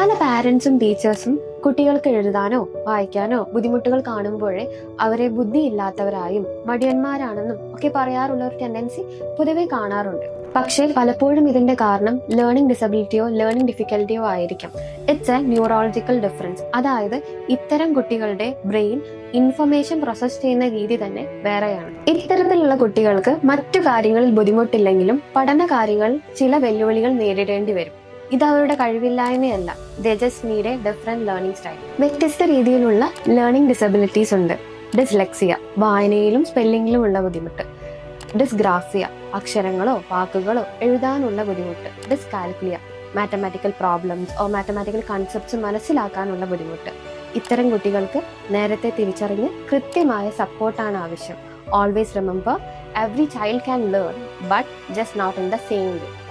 പല പാരന്റ്സും ടീച്ചേഴ്സും കുട്ടികൾക്ക് എഴുതാനോ വായിക്കാനോ ബുദ്ധിമുട്ടുകൾ കാണുമ്പോഴേ അവരെ ബുദ്ധിയില്ലാത്തവരായും മടിയന്മാരാണെന്നും ഒക്കെ പറയാറുള്ള ഒരു ടെൻഡൻസി പൊതുവെ കാണാറുണ്ട്. പക്ഷേ പലപ്പോഴും ഇതിന്റെ കാരണം ലേണിംഗ് ഡിസബിലിറ്റിയോ ലേണിംഗ് ഡിഫിക്കൽറ്റിയോ ആയിരിക്കാം. It's A neurological difference. അതായത് ഇത്തരം കുട്ടികളുടെ ബ്രെയിൻ ഇൻഫർമേഷൻ പ്രോസസ് ചെയ്യുന്ന രീതി തന്നെ വേറെയാണ്. ഇത്തരത്തിലുള്ള കുട്ടികൾക്ക് മറ്റു കാര്യങ്ങളിൽ ബുദ്ധിമുട്ടില്ലെങ്കിലും പഠന കാര്യങ്ങളിൽ ചില വെല്ലുവിളികൾ നേരിടേണ്ടി വരും. ഇത് അവരുടെ കഴിവില്ലായ്മയല്ല, they just need a different learning style. വ്യത്യസ്ത രീതിയിലുള്ള ലേണിംഗ് ഡിസബിലിറ്റീസ് ഉണ്ട്. ഡിസ്ലെക്സിയ, വായനയിലും സ്പെല്ലിംഗിലും ഉള്ള ബുദ്ധിമുട്ട്. ഡിസ്ഗ്രാഫിയ, അക്ഷരങ്ങളോ വാക്കുകളോ എഴുതാനുള്ള ബുദ്ധിമുട്ട്. Dyscalculia, mathematical problems or mathematical concepts മനസ്സിലാക്കാനുള്ള ബുദ്ധിമുട്ട്. ഇത്തരം കുട്ടികൾക്ക് നേരത്തെ തിരിച്ചറിഞ്ഞ് കൃത്യമായ സപ്പോർട്ടാണ് ആവശ്യം. Always remember, every child can learn, but just not in the same way.